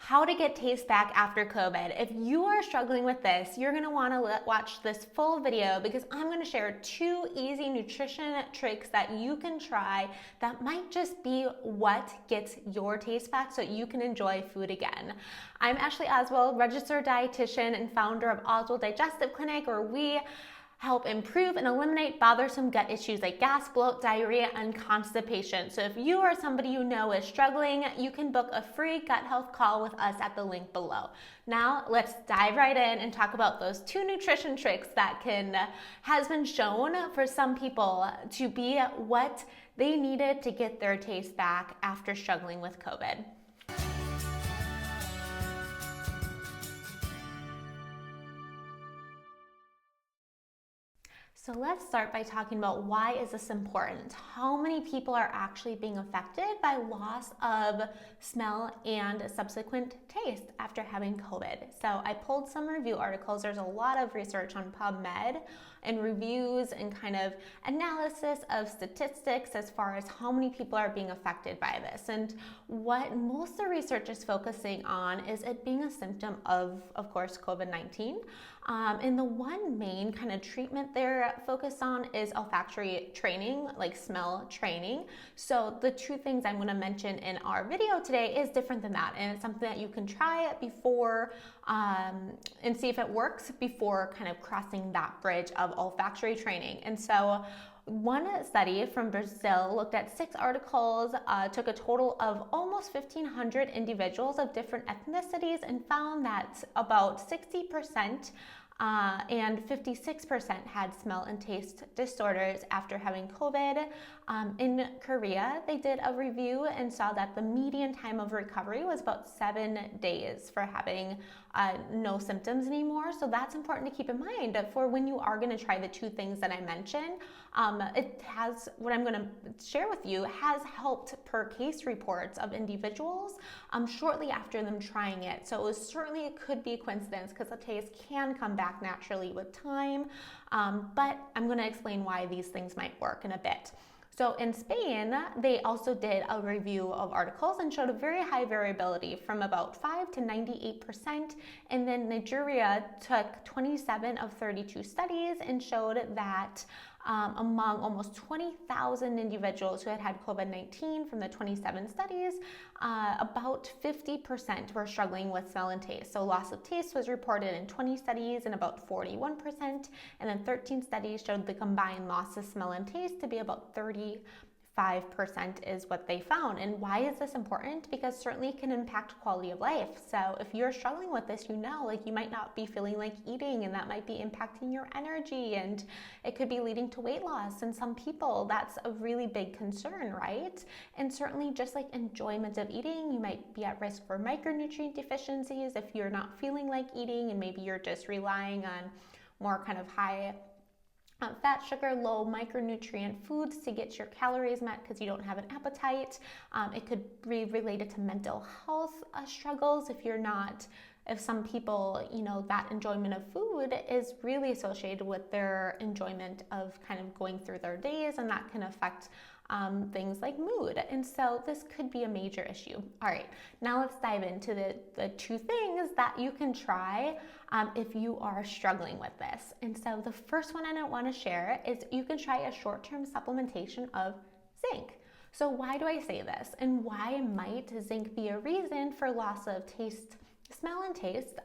How to get taste back after COVID. If you are struggling with this, you're gonna wanna watch this full video because I'm gonna share 2 easy nutrition tricks that you can try that might just be what gets your taste back so you can enjoy food again. I'm Ashley Oswald, registered dietitian and founder of Oswald Digestive Clinic, where we help improve and eliminate bothersome gut issues like gas, bloat, diarrhea, and constipation. So if you or somebody you know is struggling, you can book a free gut health call with us at the link below. Now let's dive right in and talk about those 2 nutrition tricks that has been shown for some people to be what they needed to get their taste back after struggling with COVID. So let's start by talking about why is this important? How many people are actually being affected by loss of smell and subsequent taste after having COVID? So I pulled some review articles. There's a lot of research on PMID and reviews and kind of analysis of statistics as far as how many people are being affected by this. And what most of the research is focusing on is it being a symptom of course, COVID-19. And the one main kind of treatment they're focused on is olfactory training, like smell training. So the 2 things I'm going to mention in our video today is different than that. And it's something that you can try before and see if it works before kind of crossing that bridge of olfactory training. And so one study from Brazil looked at 6 articles, took a total of almost 1,500 individuals of different ethnicities and found that about 60% and 56% had smell and taste disorders after having COVID. In Korea, they did a review and saw that the median time of recovery was about 7 days for having no symptoms anymore. So that's important to keep in mind for when you are going to try the 2 things that I mentioned. It has, what I'm going to share with you, has helped per case reports of individuals shortly after them trying it. So it could be a coincidence because the taste can come back naturally with time. But I'm going to explain why these things might work in a bit. So in Spain, they also did a review of articles and showed a very high variability from about 5 to 98%. And then Nigeria took 27 of 32 studies and showed that among almost 20,000 individuals who had had COVID-19 from the 27 studies, about 50% were struggling with smell and taste. So loss of taste was reported in 20 studies and about 41%, and then 13 studies showed the combined loss of smell and taste to be about 35% is what they found. And why is this important? Because certainly it can impact quality of life. So if you're struggling with this, you might not be feeling like eating, and that might be impacting your energy, and it could be leading to weight loss. And some people, that's a really big concern, right? And certainly just like enjoyment of eating, you might be at risk for micronutrient deficiencies if you're not feeling like eating and maybe you're just relying on more kind of high fat, sugar, low micronutrient foods to get your calories met because you don't have an appetite. It could be related to mental health struggles if some people, that enjoyment of food is really associated with their enjoyment of kind of going through their days, and that can affect things like mood. And so this could be a major issue. All right, now let's dive into the 2 things that you can try if you are struggling with this. And so the first one I want to share is you can try a short-term supplementation of zinc. So why do I say this? And why might zinc be a reason for loss of smell and taste?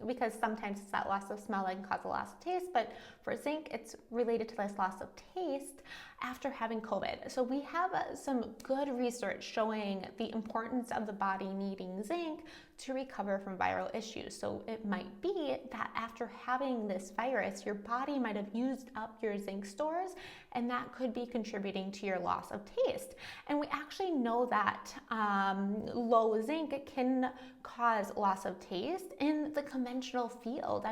Because sometimes it's that loss of smell that can cause a loss of taste, but for zinc, it's related to this loss of taste after having COVID. So we have some good research showing the importance of the body needing zinc to recover from viral issues. So it might be that after having this virus, your body might have used up your zinc stores, and that could be contributing to your loss of taste. And we actually know that low zinc can cause loss of taste in the conventional field.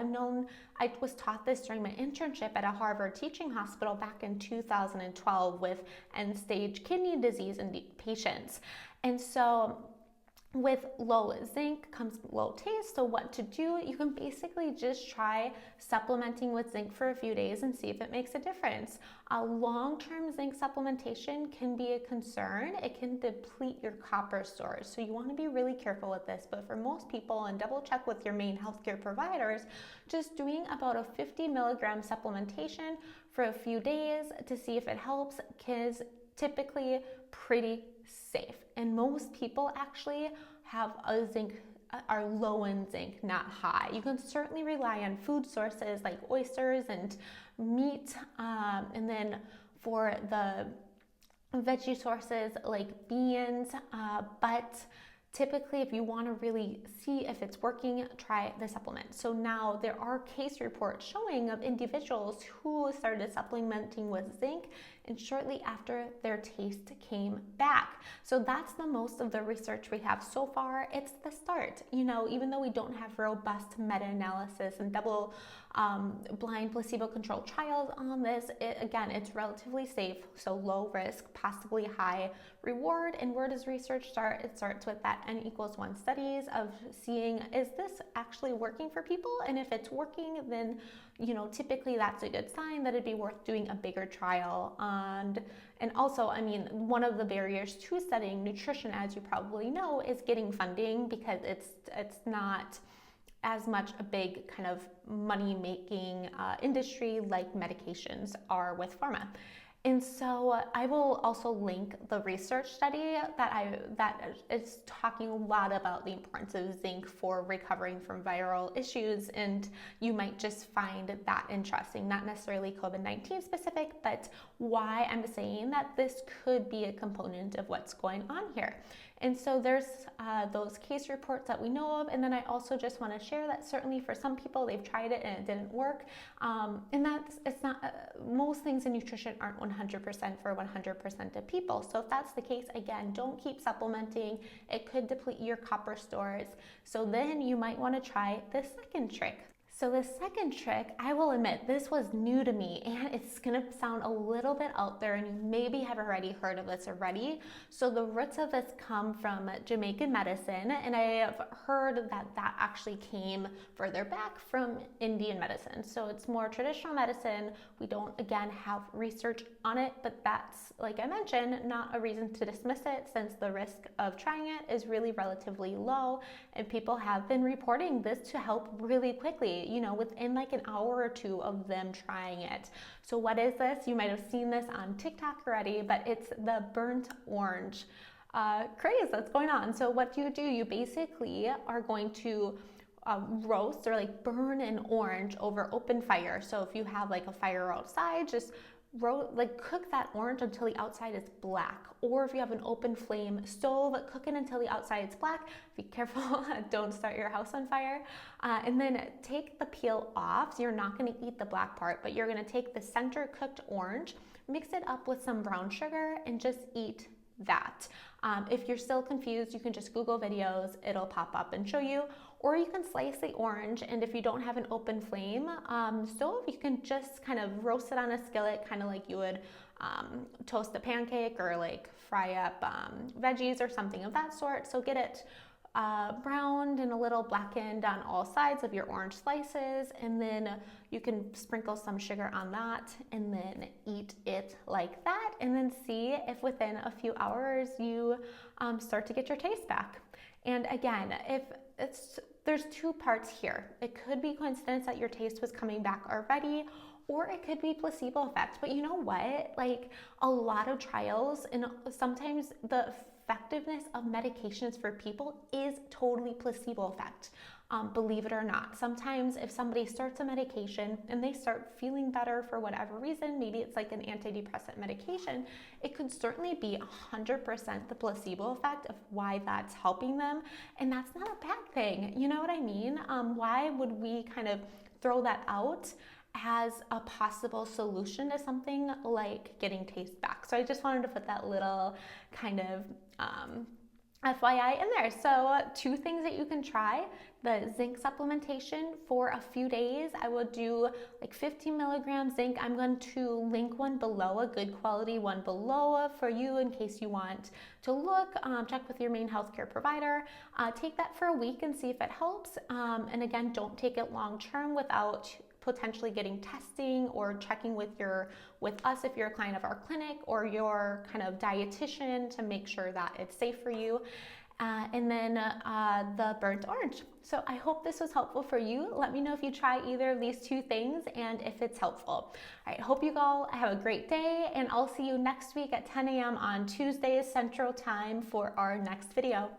I was taught this during my internship at a Harvard teaching hospital back in 2012 with end-stage kidney disease in patients. And so with low zinc comes low taste. So what to do? You can basically just try supplementing with zinc for a few days and see if it makes a difference. Long-term zinc supplementation can be a concern. It can deplete your copper stores. So you want to be really careful with this. But for most people, and double check with your main healthcare providers, just doing about a 50 milligram supplementation for a few days to see if it helps is typically pretty safe. And most people actually have a zinc, are low in zinc, not high. You can certainly rely on food sources like oysters and meat, and then for the veggie sources like beans, but typically, if you want to really see if it's working, try the supplement. So now there are case reports showing of individuals who started supplementing with zinc and shortly after their taste came back. So that's the most of the research we have so far. It's the start. Even though we don't have robust meta-analysis and double blind placebo-controlled trials on this, it's relatively safe, so low risk, possibly high reward. And where does research start? It starts with that N=1 studies of seeing, is this actually working for people? And if it's working, then typically that's a good sign that it'd be worth doing a bigger trial. And also, one of the barriers to studying nutrition, as you probably know, is getting funding, because it's not as much a big kind of money-making industry like medications are with pharma. And so I will also link the research study that is talking a lot about the importance of zinc for recovering from viral issues, and you might just find that interesting, not necessarily COVID-19 specific, but why I'm saying that this could be a component of what's going on here. And so there's those case reports that we know of, and then I also just want to share that certainly for some people, they've tried it and it didn't work, and it's not, most things in nutrition aren't 100% for 100% of people. So if that's the case, again, don't keep supplementing. It could deplete your copper stores. So then you might want to try the second trick. So the second trick, I will admit, this was new to me, and it's gonna sound a little bit out there, and you maybe have already heard of this already. So the roots of this come from Jamaican medicine, and I have heard that that actually came further back from Indian medicine. So it's more traditional medicine. We don't, again, have research on it, but that's, like I mentioned, not a reason to dismiss it, since the risk of trying it is really relatively low, and people have been reporting this to help really quickly, within like an hour or two of them trying it. So what is this? You might have seen this on TikTok already, but it's the burnt orange craze that's going on. So what you do, you basically are going to roast or like burn an orange over open fire. So if you have like a fire outside, just cook that orange until the outside is black. Or if you have an open flame stove, cook it until the outside is black. Be careful, don't start your house on fire. And then take the peel off. So you're not going to eat the black part, but you're going to take the center cooked orange, mix it up with some brown sugar, and just eat that. If you're still confused, you can just Google videos, it'll pop up and show you. Or you can slice the orange, and if you don't have an open flame stove, you can just kind of roast it on a skillet, kind of like you would toast a pancake or like fry up veggies or something of that sort. So get it browned and a little blackened on all sides of your orange slices, and then you can sprinkle some sugar on that and then eat it like that, and then see if within a few hours you start to get your taste back. And again, there's two parts here. It could be coincidence that your taste was coming back already, or it could be placebo effect. But you know what? Like a lot of trials, and sometimes the effectiveness of medications for people is totally placebo effect. Believe it or not. Sometimes if somebody starts a medication and they start feeling better for whatever reason, maybe it's like an antidepressant medication, it could certainly be 100% the placebo effect of why that's helping them. And that's not a bad thing. You know what I mean? Why would we kind of throw that out as a possible solution to something like getting taste back? So I just wanted to put that little kind of FYI in there. So 2 things that you can try: the zinc supplementation for a few days. I will do like 15 milligrams zinc. I'm going to link one below, a good quality one below for you in case you want to look, check with your main healthcare provider. Take that for a week and see if it helps. And again, don't take it long term without potentially getting testing or checking with us if you're a client of our clinic, or your kind of dietitian, to make sure that it's safe for you. And then the burnt orange. So I hope this was helpful for you. Let me know if you try either of these 2 things and if it's helpful. All right, hope you all have a great day, and I'll see you next week at 10 a.m. on Tuesdays Central Time for our next video.